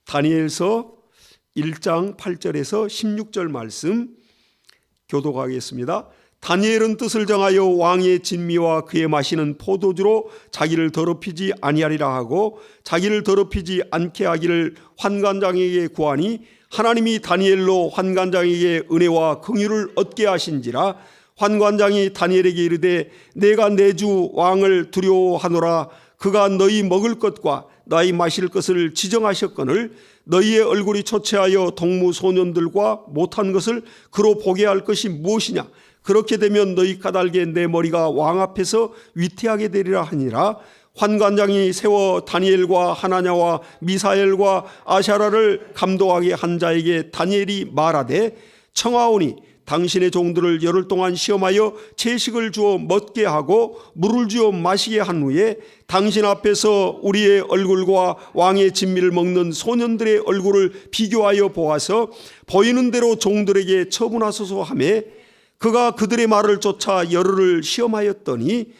다니엘서 1장 8절에서 16절 말씀 교독하겠습니다. 다니엘은 뜻을 정하여 왕의 진미와 그의 마시는 포도주로 자기를 더럽히지 아니하리라 하고 자기를 더럽히지 않게 하기를 환관장에게 구하니 하나님이 다니엘로 환관장에게 은혜와 긍휼을 얻게 하신지라. 환관장이 다니엘에게 이르되 내가 내 주 왕을 두려워하노라. 그가 너희 먹을 것과 너희 마실 것을 지정하셨거늘 너희의 얼굴이 초췌하여 동무 소년들과 못한 것을 그로 보게 할 것이 무엇이냐. 그렇게 되면 너희 까닭에 내 머리가 왕 앞에서 위태하게 되리라 하니라. 환관장이 세워 다니엘과 하나냐와 미사엘과 아샤라를 감독하게 한 자에게 다니엘이 말하되 청하오니 당신의 종들을 열흘 동안 시험하여 채식을 주어 먹게 하고 물을 주어 마시게 한 후에 당신 앞에서 우리의 얼굴과 왕의 진미를 먹는 소년들의 얼굴을 비교하여 보아서 보이는 대로 종들에게 처분하소서 하매 그가 그들의 말을 쫓아 열흘을 시험하였더니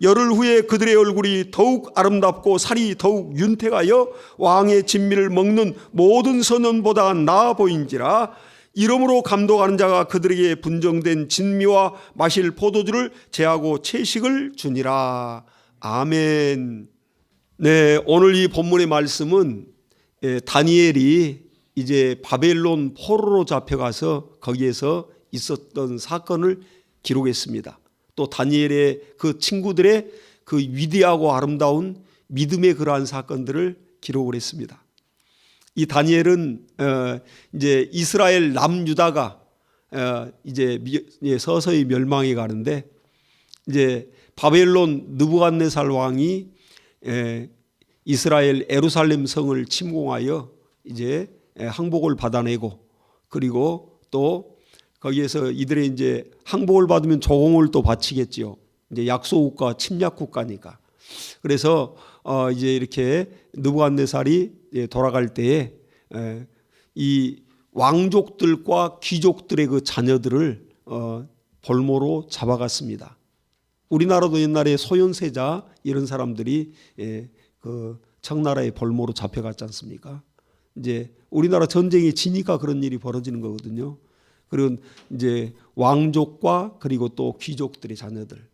열흘 후에 그들의 얼굴이 더욱 아름답고 살이 더욱 윤택하여 왕의 진미를 먹는 모든 소년보다 나아 보인지라. 이러므로 감독하는 자가 그들에게 분정된 진미와 마실 포도주를 제하고 채식을 주니라. 아멘. 네, 오늘 이 본문의 말씀은 다니엘이 이제 바벨론 포로로 잡혀가서 거기에서 있었던 사건을 기록했습니다. 또 다니엘의 그 친구들의 그 위대하고 아름다운 믿음의 그러한 사건들을 기록을 했습니다. 이 다니엘은 이제 이스라엘 남유다가 이제 서서히 멸망해 가는데 이제 바벨론 느부갓네살 왕이 이스라엘 예루살렘 성을 침공하여 이제 항복을 받아내고 그리고 또 거기에서 이들의 이제 항복을 받으면 조공을 또 바치겠지요. 이제 약소국가 침략국가니까. 그래서 이제 이렇게 느부갓네살이 돌아갈 때에 이 왕족들과 귀족들의 그 자녀들을 볼모로 잡아갔습니다. 우리나라도 옛날에 소현세자 이런 사람들이 그 청나라의 볼모로 잡혀갔지 않습니까? 이제 우리나라 전쟁이 지니까 그런 일이 벌어지는 거거든요. 그리고 이제 왕족과 그리고 또 귀족들의 자녀들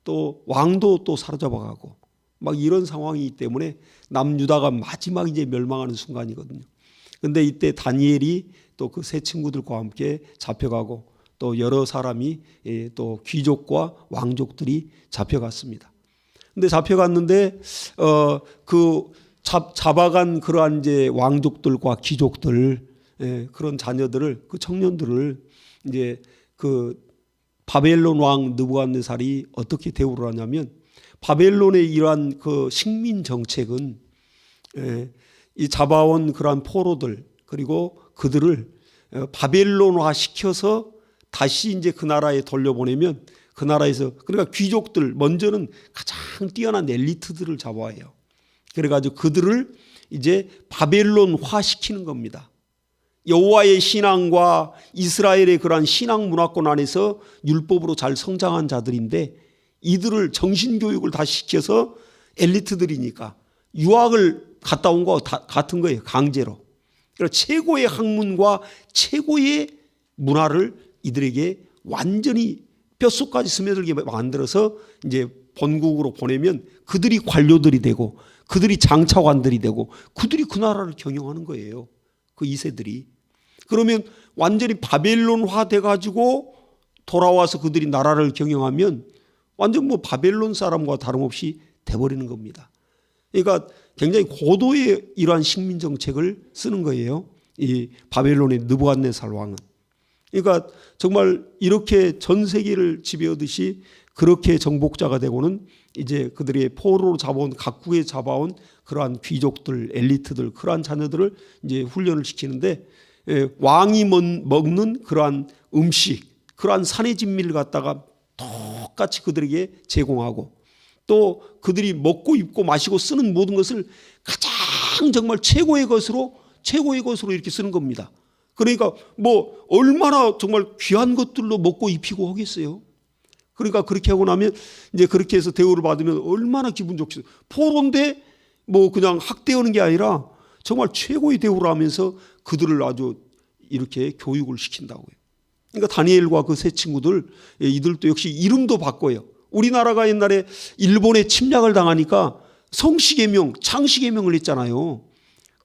또 왕도 또 사로잡아가고 막 이런 상황이기 때문에 남유다가 마지막 이제 멸망하는 순간이거든요. 근데 이때 다니엘이 또 그 세 친구들과 함께 잡혀가고 또 여러 사람이 또 귀족과 왕족들이 잡혀갔습니다. 근데 잡혀갔는데 그 잡아간 그러한 이제 왕족들과 귀족들 그런 자녀들을 그 청년들을 이제 그 바벨론 왕 느부갓네살이 어떻게 대우를 하냐면 바벨론의 이러한 그 식민 정책은 이 잡아온 그러한 포로들 그리고 그들을 바벨론화 시켜서 다시 이제 그 나라에 돌려보내면 그 나라에서 그러니까 귀족들 먼저는 가장 뛰어난 엘리트들을 잡아와요. 그래가지고 그들을 이제 바벨론화 시키는 겁니다. 여호와의 신앙과 이스라엘의 그러한 신앙 문화권 안에서 율법으로 잘 성장한 자들인데 이들을 정신교육을 다 시켜서 엘리트들이니까 유학을 갔다 온 거 같은 거예요. 강제로. 그러니까 최고의 학문과 최고의 문화를 이들에게 완전히 뼛속까지 스며들게 만들어서 이제 본국으로 보내면 그들이 관료들이 되고 그들이 장차관들이 되고 그들이 그 나라를 경영하는 거예요. 그 2세들이. 그러면 완전히 바벨론화 돼가지고 돌아와서 그들이 나라를 경영하면 완전 뭐 바벨론 사람과 다름없이 돼버리는 겁니다. 그러니까 굉장히 고도의 이러한 식민 정책을 쓰는 거예요. 이 바벨론의 느부갓네살 왕은. 그러니까 정말 이렇게 전 세계를 지배하듯이 그렇게 정복자가 되고는 이제 그들의 포로로 잡아온 각국에 잡아온 그러한 귀족들, 엘리트들, 그러한 자녀들을 이제 훈련을 시키는데 왕이 먹는 그러한 음식, 그러한 산의 진미를 갖다가 똑같이 그들에게 제공하고 또 그들이 먹고 입고 마시고 쓰는 모든 것을 가장 정말 최고의 것으로 이렇게 쓰는 겁니다. 그러니까 뭐 얼마나 정말 귀한 것들로 먹고 입히고 하겠어요. 그러니까 그렇게 하고 나면 이제 그렇게 해서 대우를 받으면 얼마나 기분 좋겠어요. 포로인데 뭐 그냥 학대하는 게 아니라 정말 최고의 대우를 하면서 그들을 아주 이렇게 교육을 시킨다고요. 그러니까 다니엘과 그 세 친구들, 이들도 역시 이름도 바꿔요. 우리나라가 옛날에 일본에 침략을 당하니까 성시계명, 창시계명을 했잖아요.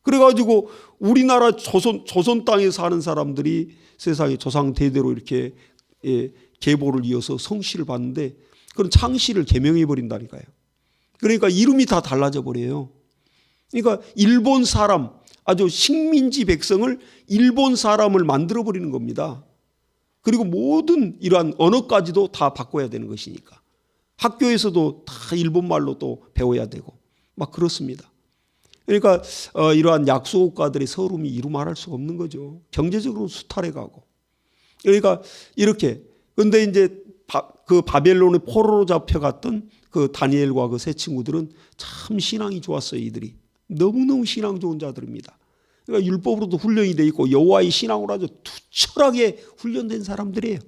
그래가지고 우리나라 조선 땅에 사는 사람들이 세상에 조상 대대로 이렇게 계보를 이어서 성씨를 받는데 그런 창씨를 계명해 버린다니까요. 그러니까 이름이 다 달라져 버려요. 그러니까 일본 사람, 아주 식민지 백성을 일본 사람을 만들어 버리는 겁니다. 그리고 모든 이러한 언어까지도 다 바꿔야 되는 것이니까. 학교에서도 다 일본말로 또 배워야 되고 막 그렇습니다. 그러니까 이러한 약소국가들의 서름이 이루 말할 수가 없는 거죠. 경제적으로 수탈해 가고. 그러니까 이렇게. 그런데 이제 그 바벨론의 포로로 잡혀갔던 그 다니엘과 그 세 친구들은 참 신앙이 좋았어요. 이들이 너무너무 신앙 좋은 자들입니다. 그러니까 율법으로도 훈련이 돼 있고 여호와의 신앙으로 아주 투철하게 훈련된 사람들이에요.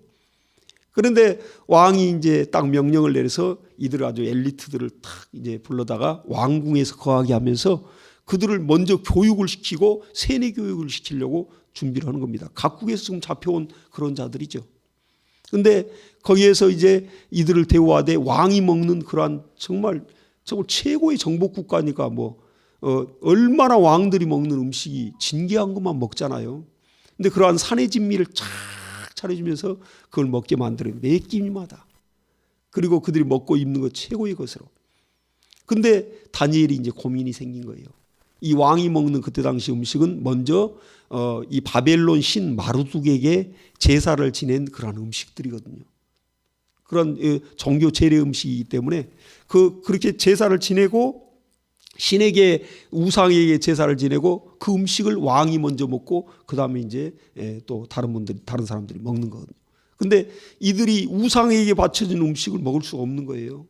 그런데 왕이 이제 딱 명령을 내려서 이들 아주 엘리트들을 딱 이제 불러다가 왕궁에서 거하게 하면서 그들을 먼저 교육을 시키고 세뇌 교육을 시키려고 준비를 하는 겁니다. 각국에서 지금 잡혀온 그런 자들이죠. 근데 거기에서 이제 이들을 대우하되 왕이 먹는 그러한 정말 최고의 정복 국가니까 얼마나 왕들이 먹는 음식이 진귀한 것만 먹잖아요. 근데 그러한 산의 진미를 쫙 차려주면서 그걸 먹게 만들어요. 매 끼니마다. 그리고 그들이 먹고 입는 것 최고의 것으로. 근데 다니엘이 이제 고민이 생긴 거예요. 이 왕이 먹는 그때 당시 음식은 먼저 이 바벨론 신 마르둑에게 제사를 지낸 그런 음식들이거든요. 그런 종교 제례 음식이기 때문에 그렇게 제사를 지내고 신에게 우상에게 제사를 지내고 그 음식을 왕이 먼저 먹고 그 다음에 이제 또 다른 사람들이 먹는 거거든요. 근데 이들이 우상에게 바쳐진 음식을 먹을 수가 없는 거예요.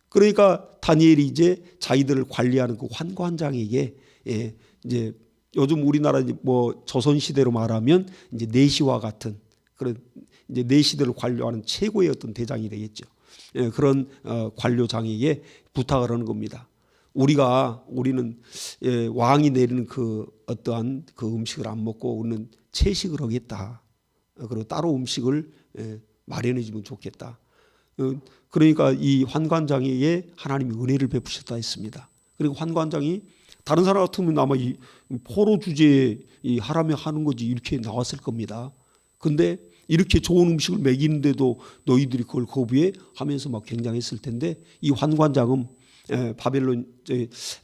그러니까 다니엘이 이제 자기들을 관리하는 그 환관장에게 이제 요즘 우리나라 조선 시대로 말하면 이제 내시와 같은 그런 이제 내시들을 관료하는 최고의 어떤 대장이 되겠죠. 그런 관료장에게 부탁을 하는 겁니다. 우리는 왕이 내리는 그 어떠한 그 음식을 안 먹고 우리는 채식을 하겠다. 그리고 따로 음식을 마련해 주면 좋겠다. 그러니까 이 환관장에게 하나님이 은혜를 베푸셨다 했습니다. 그리고 환관장이 다른 사람 같으면 아마 이 포로 주제에 이 하라며 하는 거지 이렇게 나왔을 겁니다. 근데 이렇게 좋은 음식을 먹이는데도 너희들이 그걸 거부해 하면서 막 굉장했을 텐데 이 환관장은 바벨론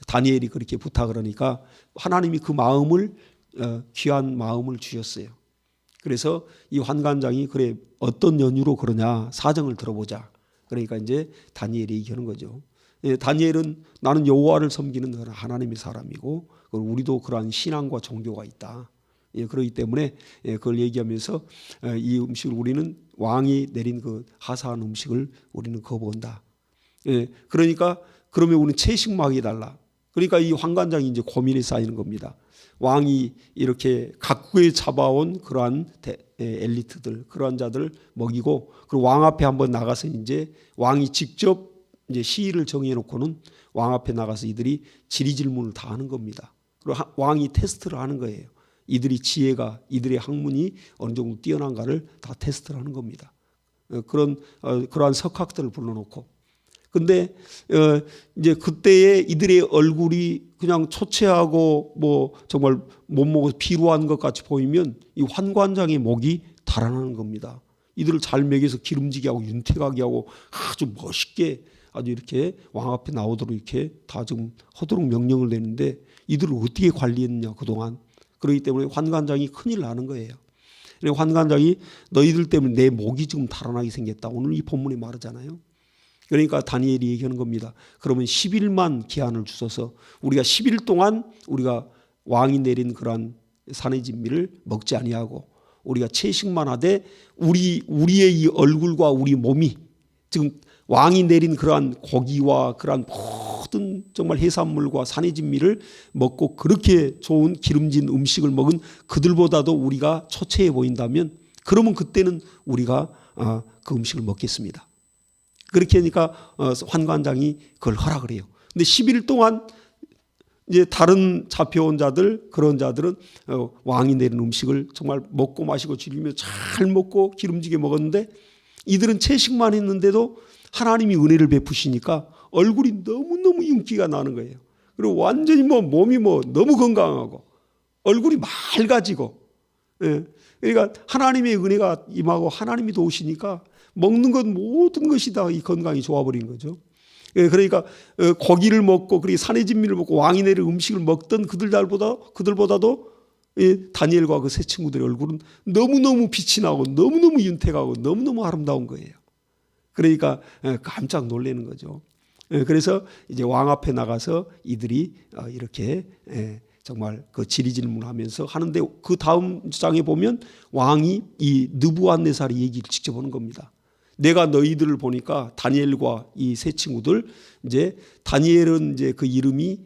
다니엘이 그렇게 부탁을 하니까 하나님이 그 마음을 귀한 마음을 주셨어요. 그래서 이 환관장이 그래 어떤 연유로 그러냐 사정을 들어보자. 그러니까 이제 다니엘이 얘기하는 거죠. 다니엘은 나는 여호와를 섬기는 하나님의 사람이고 우리도 그러한 신앙과 종교가 있다. 그렇기 때문에 그걸 얘기하면서 이 음식을 우리는 왕이 내린 그 하사한 음식을 우리는 거부한다. 그러니까 그러면 우리는 채식만 해달라. 그러니까 이 환관장이 이제 고민이 쌓이는 겁니다. 왕이 이렇게 각국에 잡아온 그러한 엘리트들, 그러한 자들을 먹이고, 그리고 왕 앞에 한번 나가서 이제 왕이 직접 이제 시위를 정해놓고는 왕 앞에 나가서 이들이 질의질문을 다 하는 겁니다. 그리고 왕이 테스트를 하는 거예요. 이들이 지혜가, 이들의 학문이 어느 정도 뛰어난가를 다 테스트를 하는 겁니다. 그러한 석학들을 불러놓고. 근데 이제 그때의 이들의 얼굴이 그냥 초췌하고 정말 못 먹어서 피로한 것 같이 보이면 이 환관장의 목이 달아나는 겁니다. 이들을 잘 먹여서 기름지게 하고 윤택하게 하고 아주 멋있게 아주 이렇게 왕 앞에 나오도록 이렇게 다 지금 하도록 명령을 내는데 이들을 어떻게 관리했느냐 그동안. 그렇기 때문에 환관장이 큰일 나는 거예요. 환관장이 너희들 때문에 내 목이 지금 달아나게 생겼다. 오늘 이 본문에 말하잖아요. 그러니까 다니엘이 얘기하는 겁니다. 그러면 10일만 기한을 주셔서 우리가 10일 동안 우리가 왕이 내린 그러한 산의 진미를 먹지 아니하고 우리가 채식만 하되 우리의 이 얼굴과 우리 몸이 지금 왕이 내린 그러한 고기와 그러한 모든 정말 해산물과 산의 진미를 먹고 그렇게 좋은 기름진 음식을 먹은 그들보다도 우리가 초췌해 보인다면 그러면 그때는 우리가 그 음식을 먹겠습니다. 그렇게 하니까 환관장이 그걸 허락을 해요. 근데 10일 동안 이제 다른 잡혀온 자들, 그런 자들은 왕이 내린 음식을 정말 먹고 마시고 즐기며 잘 먹고 기름지게 먹었는데, 이들은 채식만 했는데도 하나님이 은혜를 베푸시니까 얼굴이 너무너무 윤기가 나는 거예요. 그리고 완전히 몸이 너무 건강하고 얼굴이 맑아지고. 예. 그러니까 하나님의 은혜가 임하고 하나님이 도우시니까 먹는 것 모든 것이 다 이 건강이 좋아버린 거죠. 예. 그러니까 고기를 먹고 그리고 산의 진미를 먹고 왕이 내린 음식을 먹던 그들보다도 다니엘과 그 세 친구들의 얼굴은 너무너무 빛이 나고 너무너무 윤택하고 너무너무 아름다운 거예요. 그러니까 깜짝 놀라는 거죠. 그래서 이제 왕 앞에 나가서 이들이 이렇게 정말 그 질의질문하면서 하는데, 그 다음 장에 보면 왕이 이 느부갓네살의 얘기를 직접 하는 겁니다. 내가 너희들을 보니까 다니엘과 이 세 친구들, 이제 다니엘은 이제 그 이름이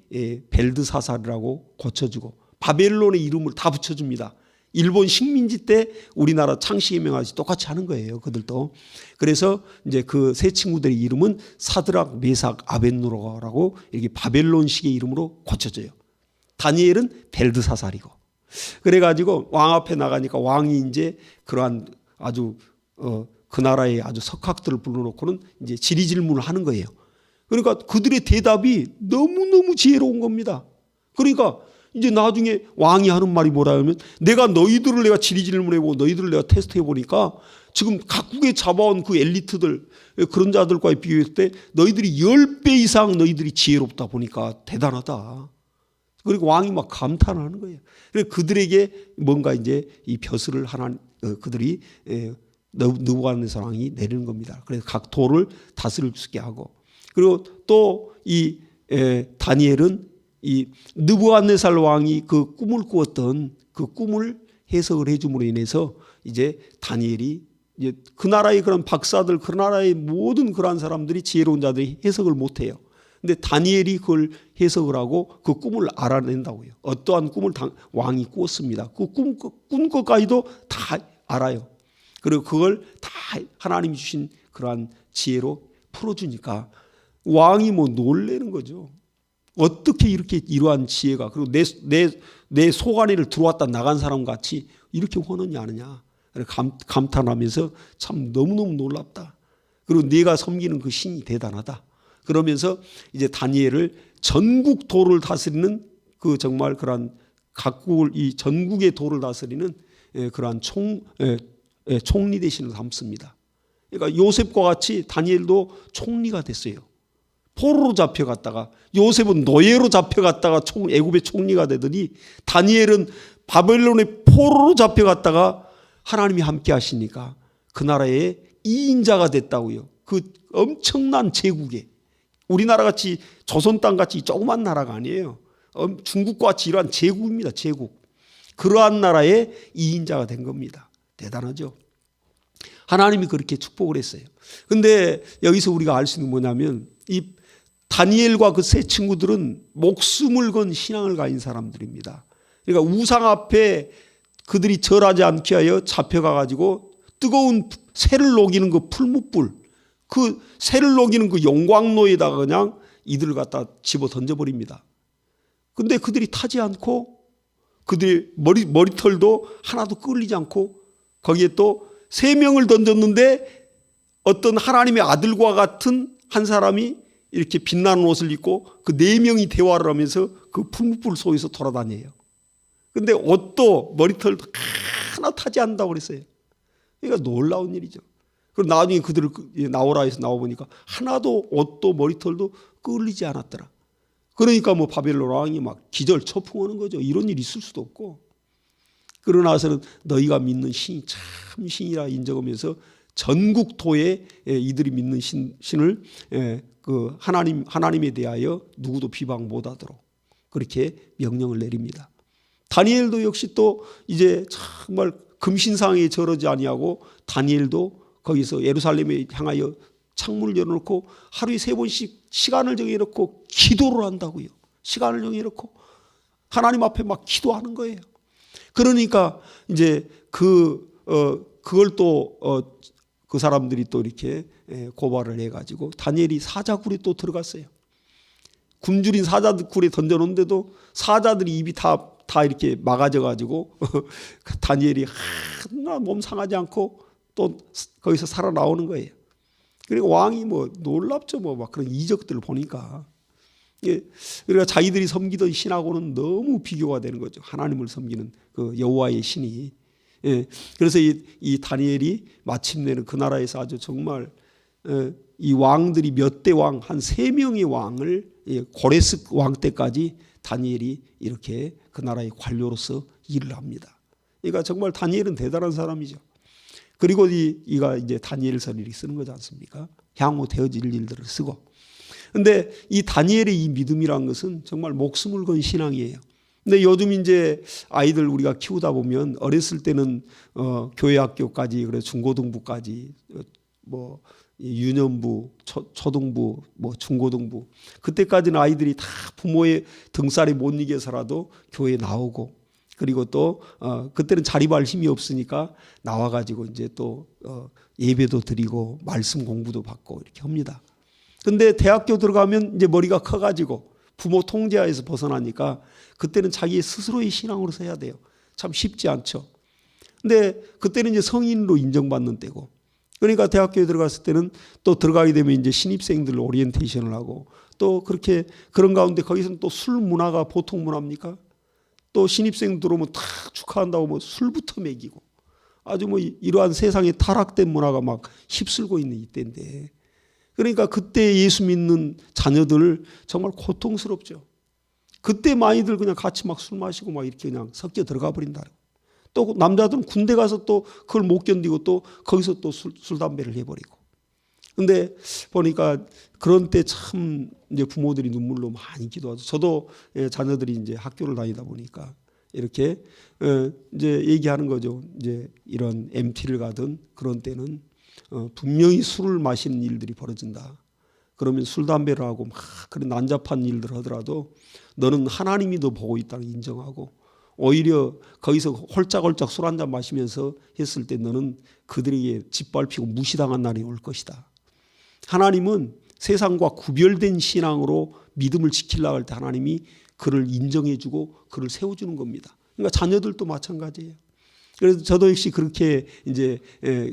벨드사살이라고 고쳐주고 바벨론의 이름을 다 붙여줍니다. 일본 식민지 때 우리나라 창씨의 명하시 똑같이 하는 거예요, 그들도. 그래서 이제 그 세 친구들의 이름은 사드락, 메삭, 아벳느고라고 이렇게 바벨론식의 이름으로 고쳐져요. 다니엘은 벨드사살이고. 그래가지고 왕 앞에 나가니까 왕이 이제 그러한 아주 그 나라의 아주 석학들을 불러놓고는 이제 질의질문을 하는 거예요. 그러니까 그들의 대답이 너무너무 지혜로운 겁니다. 그러니까 이제 나중에 왕이 하는 말이 뭐라 하면, 내가 질의질문해보고 너희들을 내가 테스트해보니까 지금 각국에 잡아온 그 엘리트들, 그런 자들과 비교했을 때 너희들이 10배 이상 너희들이 지혜롭다 보니까 대단하다. 그리고 왕이 막 감탄하는 거예요. 그래서 그들에게 뭔가 이제 이 벼슬을 그들이 느부갓네살 왕이 내리는 겁니다. 그래서 각 도를 다스릴 수 있게 하고, 그리고 또 이 다니엘은 이 느부갓네살 왕이 그 꿈을 꾸었던 그 꿈을 해석을 해줌으로 인해서 이제 다니엘이 이제 그 나라의 그런 박사들, 그 나라의 모든 그러한 사람들이, 지혜로운 자들이 해석을 못해요. 근데 다니엘이 그걸 해석을 하고 그 꿈을 알아낸다고요. 어떠한 꿈을 왕이 꾸었습니다. 그 꾼 것까지도 다 알아요. 그리고 그걸 다 하나님이 주신 그러한 지혜로 풀어주니까 왕이 놀라는 거죠. 어떻게 이렇게 이러한 지혜가, 그리고 내 속 안에를 들어왔다 나간 사람 같이 이렇게 호는이 아느냐. 감탄하면서 참 너무너무 놀랍다. 그리고 네가 섬기는 그 신이 대단하다. 그러면서 이제 다니엘을 전국 도를 다스리는 그 정말 그러한 각국을, 이 전국의 도를 다스리는 그러한 총리 대신을 삼습니다. 그러니까 요셉과 같이 다니엘도 총리가 됐어요. 포로로 잡혀갔다가, 요셉은 노예로 잡혀갔다가 애굽의 총리가 되더니, 다니엘은 바벨론의 포로로 잡혀갔다가 하나님이 함께 하시니까 그 나라의 2인자가 됐다고요. 그 엄청난 제국에, 우리나라 같이 조선 땅 같이 조그만 나라가 아니에요. 중국과 같이 이러한 제국입니다. 제국. 그러한 나라의 2인자가 된 겁니다. 대단하죠. 하나님이 그렇게 축복을 했어요. 근데 여기서 우리가 알 수 있는 뭐냐면, 이 다니엘과 그 세 친구들은 목숨을 건 신앙을 가진 사람들입니다. 그러니까 우상 앞에 그들이 절하지 않게 하여 잡혀가가지고 뜨거운 새를 녹이는 그 풀무불, 그 새를 녹이는 그 용광로에다가 그냥 이들을 갖다 집어 던져버립니다. 근데 그들이 타지 않고, 그들의 머리털도 하나도 끌리지 않고, 거기에 또 3명을 던졌는데 어떤 하나님의 아들과 같은 한 사람이 이렇게 빛나는 옷을 입고 그 4명이 대화를 하면서 그 풀무불 속에서 돌아다녀요. 근데 옷도 머리털도 하나 타지 않는다고 그랬어요. 그러니까 놀라운 일이죠. 그리고 나중에 그들을 나오라 해서 나와보니까 하나도 옷도 머리털도 끌리지 않았더라. 그러니까 바벨론 왕이 막 기절초풍하는 거죠. 이런 일이 있을 수도 없고. 그러나서는 너희가 믿는 신이 참 신이라 인정하면서 전국 토에 이들이 믿는 신을 그 하나님에 대하여 누구도 비방 못하도록 그렇게 명령을 내립니다. 다니엘도 역시 또 이제 정말 금신상에 절하지 아니하고, 다니엘도 거기서 예루살렘에 향하여 창문을 열어놓고 하루에 3번씩 시간을 정해놓고 기도를 한다고요. 시간을 정해놓고 하나님 앞에 막 기도하는 거예요. 그러니까 이제 그걸 또 그 사람들이 또 이렇게 고발을 해가지고 다니엘이 사자굴에 또 들어갔어요. 굶주린 사자들 굴에 던져놓는데도 사자들이 입이 다 이렇게 막아져 가지고 다니엘이 하나 몸 상하지 않고 또 거기서 살아나오는 거예요. 그리고 왕이 뭐 놀랍죠. 뭐 막 그런 이적들을 보니까. 그러니까 자기들이 섬기던 신하고는 너무 비교가 되는 거죠. 하나님을 섬기는 그 여호와의 신이. 그래서 이 다니엘이 마침내는 그 나라에서 아주 정말 이 왕들이 몇 대 왕, 한 3명의 왕을 고레스 왕 때까지 다니엘이 이렇게 그 나라의 관료로서 일을 합니다. 그러니까 정말 다니엘은 대단한 사람이죠. 그리고 이가 이제 다니엘서를 이렇게 쓰는 거지 않습니까? 향후 되어질 일들을 쓰고. 근데 이 다니엘의 이 믿음이란 것은 정말 목숨을 건 신앙이에요. 근데 요즘 이제 아이들 우리가 키우다 보면 어렸을 때는 교회 학교까지 그래 중고등부까지 뭐 유년부, 초등부, 뭐 중고등부 그때까지는 아이들이 다 부모의 등살에 못 이겨서라도 교회에 나오고 그리고 또 그때는 자립할 힘이 없으니까 나와가지고 이제 또 예배도 드리고 말씀 공부도 받고 이렇게 합니다. 근데 대학교 들어가면 이제 머리가 커가지고 부모 통제하에서 벗어나니까 그때는 자기 스스로의 신앙으로 해야 돼요. 참 쉽지 않죠. 근데 그때는 이제 성인으로 인정받는 때고. 그러니까 대학교에 들어갔을 때는 또 들어가게 되면 이제 신입생들 오리엔테이션을 하고 또 그렇게 그런 가운데 거기서는 또 술 문화가 보통 문화입니까? 또 신입생 들어오면 다 축하한다고 뭐 술부터 먹이고 아주 뭐 이러한 세상에 타락된 문화가 막 휩쓸고 있는 이때인데 그러니까 그때 예수 믿는 자녀들 정말 고통스럽죠. 그때 많이들 그냥 같이 막 술 마시고 막 이렇게 그냥 섞여 들어가 버린다. 또 남자들은 군대 가서 또 그걸 못 견디고 또 거기서 또 술 담배를 해버리고. 근데 보니까 그런 때 참 이제 부모들이 눈물로 많이 기도하죠. 저도 자녀들이 이제 학교를 다니다 보니까 이렇게 이제 얘기하는 거죠. 이제 이런 MT를 가든 그런 때는 분명히 술을 마시는 일들이 벌어진다. 그러면 술 담배를 하고 막 그런 난잡한 일들을 하더라도 너는 하나님이 너 보고 있다는 인정하고 오히려 거기서 홀짝홀짝 술 한잔 마시면서 했을 때 너는 그들에게 짓밟히고 무시당한 날이 올 것이다. 하나님은 세상과 구별된 신앙으로 믿음을 지키려고 할 때 하나님이 그를 인정해주고 그를 세워주는 겁니다. 그러니까 자녀들도 마찬가지예요. 그래서 저도 역시 그렇게 이제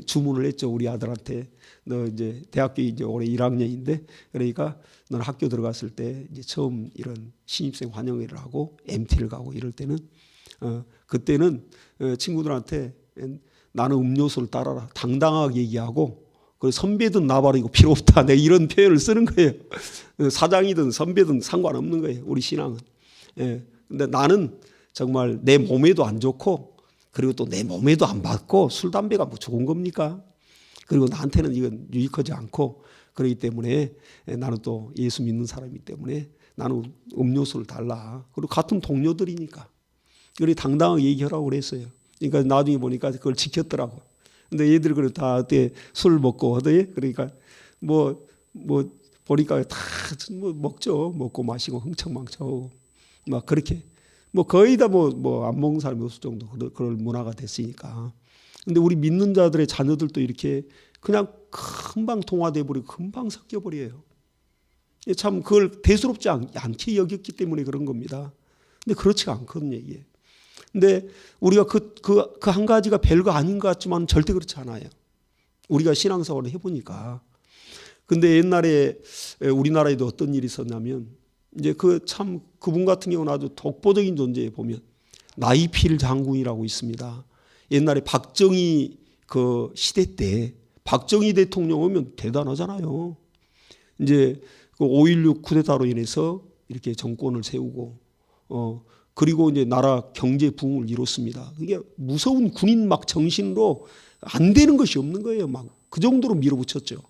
주문을 했죠. 우리 아들한테 너 이제 대학교 이제 올해 1학년인데 그러니까 너는 학교 들어갔을 때 이제 처음 이런 신입생 환영회를 하고 MT를 가고 이럴 때는 그때는 친구들한테 나는 음료수를 따라라 당당하게 얘기하고 그리고 선배든 나발이고 필요 없다. 내가 이런 표현을 쓰는 거예요. 사장이든 선배든 상관없는 거예요. 우리 신앙은. 근데 나는 정말 내 몸에도 안 좋고 그리고 또 내 몸에도 안 받고 술 담배가 뭐 좋은 겁니까? 그리고 나한테는 이건 유익하지 않고 그렇기 때문에 나는 또 예수 믿는 사람이기 때문에 나는 음료수를 달라. 그리고 같은 동료들이니까. 그리 당당하게 얘기하라고 그랬어요. 그러니까 나중에 보니까 그걸 지켰더라고. 근데 얘들이 그래 다 그때 술 먹고 하더니 그러니까 뭐 보니까 다 뭐 먹죠. 먹고 마시고 흥청망청하고 막 그렇게 뭐 거의 다 뭐 안 먹는 사람이 없을 정도 그럴 문화가 됐으니까. 근데 우리 믿는 자들의 자녀들도 이렇게 그냥 금방 동화돼 버리고 금방 섞여 버려요. 참 그걸 대수롭지 않게 여겼기 때문에 그런 겁니다. 근데 그렇지가 않거든요, 이게. 근데 우리가 그 한 가지가 별거 아닌 것 같지만 절대 그렇지 않아요. 우리가 신앙생활을 해보니까. 근데 옛날에 우리나라에도 어떤 일이 있었냐면 이제 그분 같은 경우는 아주 독보적인 존재에 보면 나이필 장군이라고 있습니다. 옛날에 박정희 그 시대 때 박정희 대통령 오면 대단하잖아요. 이제 그 5.16 쿠데타로 인해서 이렇게 정권을 세우고 그리고 이제 나라 경제 부흥을 이뤘습니다. 그게 무서운 군인 막 정신으로 안 되는 것이 없는 거예요. 막 그 정도로 밀어붙였죠.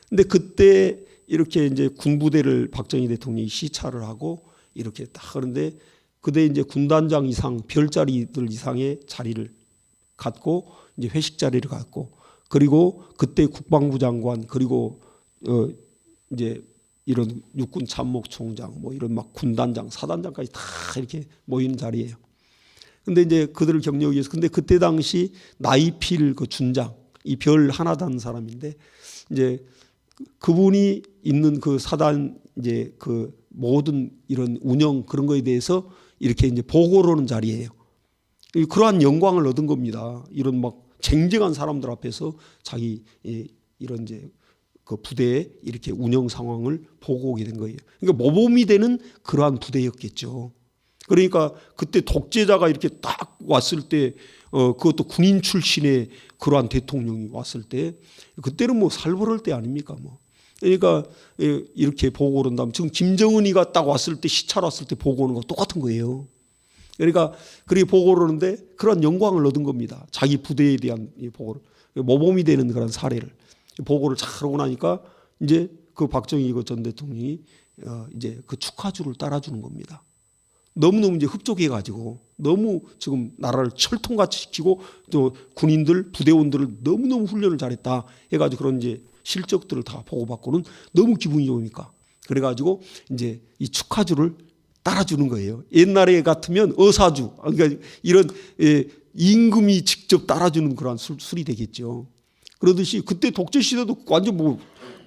근데 그때 이렇게 이제 군부대를 박정희 대통령이 시찰을 하고 이렇게 딱 하는데 그때 이제 군단장 이상 별자리들 이상의 자리를 갖고 이제 회식 자리를 갖고 그리고 그때 국방부 장관 그리고 이제 이런 육군 참모총장 뭐 이런 막 군단장 사단장까지 다 이렇게 모이는 자리예요. 근데 이제 그들을 격려하기 위해서 근데 그때 당시 나이필 그 준장 이 별 하나 단 사람인데 이제 그분이 있는 그 사단 이제 그 모든 이런 운영 그런 거에 대해서 이렇게 이제 보고를 하는 자리예요. 그러한 영광을 얻은 겁니다. 이런 막 쟁쟁한 사람들 앞에서 자기 이런 이제 그 부대의 이렇게 운영 상황을 보고 오게 된 거예요. 그러니까 모범이 되는 그러한 부대였겠죠. 그러니까 그때 독재자가 이렇게 딱 왔을 때 그것도 군인 출신의 그러한 대통령이 왔을 때 그때는 뭐 살벌할 때 아닙니까 뭐. 그러니까 이렇게 보고 그런다면 지금 김정은이가 딱 왔을 때 시찰 왔을 때 보고 오는 거 똑같은 거예요. 그러니까 그렇게 보고를 하는데 그런 영광을 얻은 겁니다. 자기 부대에 대한 보고를 모범이 되는 그런 사례를 보고를 잘 하고 나니까 이제 그 박정희 전 대통령이 이제 그 축하주를 따라주는 겁니다. 너무너무 이제 흡족해가지고 너무 지금 나라를 철통같이 시키고 또 군인들 부대원들을 너무너무 훈련을 잘했다 해가지고 그런 이제 실적들을 다 보고받고는 너무 기분이 좋으니까 그래가지고 이제 이 축하주를 따라주는 거예요. 옛날에 같으면 어사주 그러니까 이런 임금이 직접 따라주는 그런 술이 되겠죠. 그러듯이 그때 독재 시대도 완전 뭐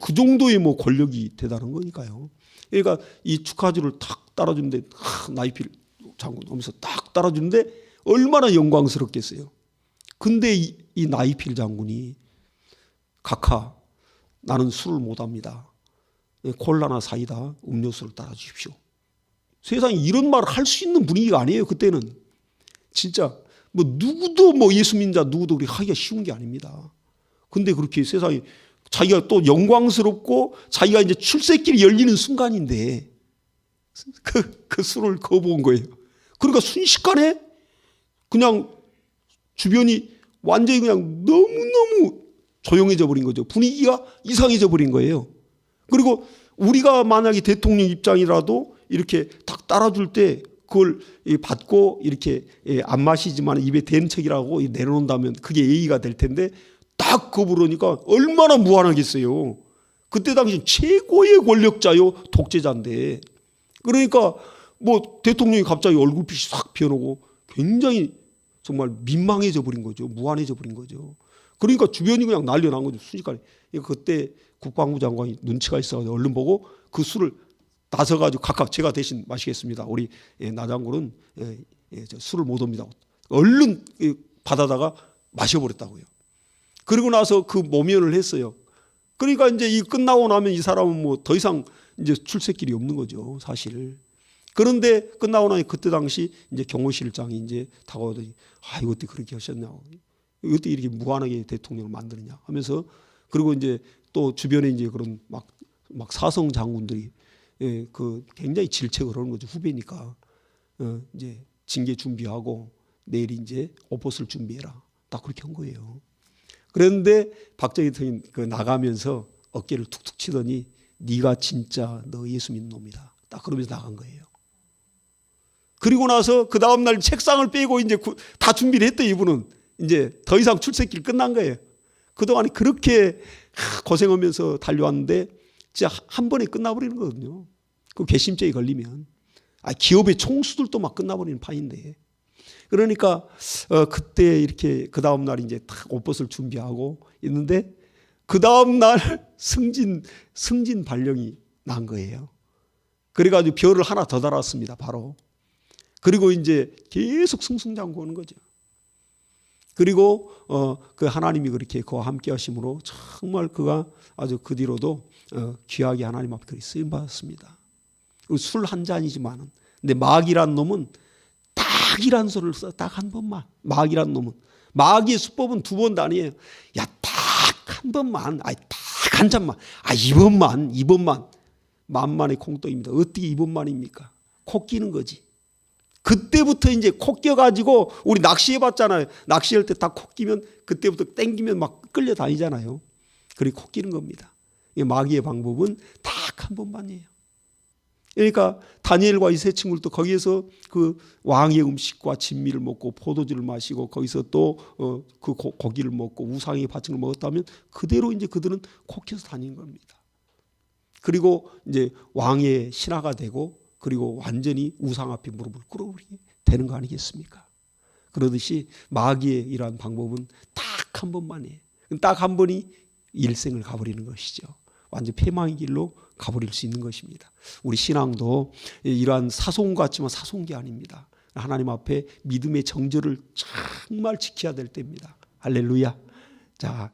그 정도의 뭐 권력이 대단한 거니까요. 그러니까 이 축하주를 탁 따라주는데 나이필 장군 하면서 딱 따라주는데 얼마나 영광스럽겠어요. 근데 이 나이필 장군이 각하 나는 술을 못합니다. 콜라나 사이다 음료수를 따라주십시오. 세상에 이런 말을 할 수 있는 분위기가 아니에요. 그때는 진짜 뭐 누구도 뭐 예수 믿는 자 누구도 그렇게 하기가 쉬운 게 아닙니다. 근데 그렇게 세상에 자기가 또 영광스럽고 자기가 이제 출세길이 열리는 순간인데 그 술을 거부한 거예요. 그러니까 순식간에 그냥 주변이 완전히 그냥 너무너무 조용해져 버린 거죠. 분위기가 이상해져 버린 거예요. 그리고 우리가 만약에 대통령 입장이라도 이렇게 딱 따라줄 때 그걸 받고 이렇게 안 마시지만 입에 댄 척이라고 내려놓는다면 그게 예의가 될 텐데 딱 거부를 하니까 얼마나 무한하겠어요. 그때 당시 최고의 권력자요 독재자인데 그러니까 뭐 대통령이 갑자기 얼굴빛이 싹 변하고 굉장히 정말 민망해져 버린 거죠. 무한해져 버린 거죠. 그러니까 주변이 그냥 난리 난 거죠. 순식간에. 그때 국방부 장관이 눈치가 있어서 얼른 보고 그 술을 나서가지고 각각 제가 대신 마시겠습니다. 우리 나 장군은 술을 못 합니다. 얼른 받아다가 마셔버렸다고요. 그리고 나서 그 모면을 했어요. 그러니까 이제 이 끝나고 나면 이 사람은 뭐 더 이상 이제 출세길이 없는 거죠, 사실. 그런데 끝나고 나니 그때 당시 이제 경호실장이 이제 다가오더니 이거 어떻게 그렇게 하셨냐고. 이거 어떻게 이렇게 무관하게 대통령을 만드느냐 하면서 그리고 이제 또 주변에 이제 그런 막 사성 장군들이 그 굉장히 질책을 하는 거죠. 후배니까. 이제 징계 준비하고 내일 이제 오봇을 준비해라. 딱 그렇게 한 거예요. 그런데 박정희 대통령이 그 나가면서 어깨를 툭툭 치더니 네가 진짜 너 예수 믿는 놈이다. 딱 그러면서 나간 거예요. 그리고 나서 그 다음 날 책상을 빼고 이제 다 준비를 했대. 이분은 이제 더 이상 출세길 끝난 거예요. 그동안에 그렇게 고생하면서 달려왔는데 진짜 한 번에 끝나버리는 거거든요. 그 괘씸죄에 걸리면 기업의 총수들도 막 끝나버리는 판인데. 그러니까 그때 이렇게 그 다음 날 이제 딱 옷벗을 준비하고 있는데 그 다음 날 승진 발령이 난 거예요. 그래가지고 별을 하나 더 달았습니다. 바로. 그리고 이제 계속 승승장구하는 거죠. 그리고 그 하나님이 그렇게 그와 함께 하심으로 정말 그가 아주 그 뒤로도 귀하게 하나님 앞에 그렇게 쓰임 받았습니다. 술 한 잔이지만은 근데 마귀란 놈은 딱이란 소리를 써. 딱 한 번만. 마귀란 놈은 마귀의 수법은 두 번도 아니에요. 야, 딱 한 번만. 딱 한 잔만. 이번만. 만만의 콩떡입니다. 어떻게 이번만입니까? 코 끼는 거지. 그때부터 이제 코 껴가지고 우리 낚시해봤잖아요. 낚시할 때 딱 코 끼면 그때부터 땡기면 막 끌려다니잖아요. 그리고 코 끼는 겁니다. 마귀의 방법은 딱 한 번만이에요. 그러니까 다니엘과 이 세 친구들도 거기에서 그 왕의 음식과 진미를 먹고 포도주를 마시고 거기서 또 그 고기를 먹고 우상의 바친을 먹었다면 그대로 이제 그들은 코 껴서 다니는 겁니다. 그리고 이제 왕의 신하가 되고 그리고 완전히 우상 앞에 무릎을 꿇어버리게 되는 거 아니겠습니까? 그러듯이 마귀의 이러한 방법은 딱 한 번만이에요. 딱 한 번이 일생을 가버리는 것이죠. 완전 패망의 길로 가버릴 수 있는 것입니다. 우리 신앙도 이러한 사소한 것 같지만 사소한 게 아닙니다. 하나님 앞에 믿음의 정절을 정말 지켜야 될 때입니다. 할렐루야. 자.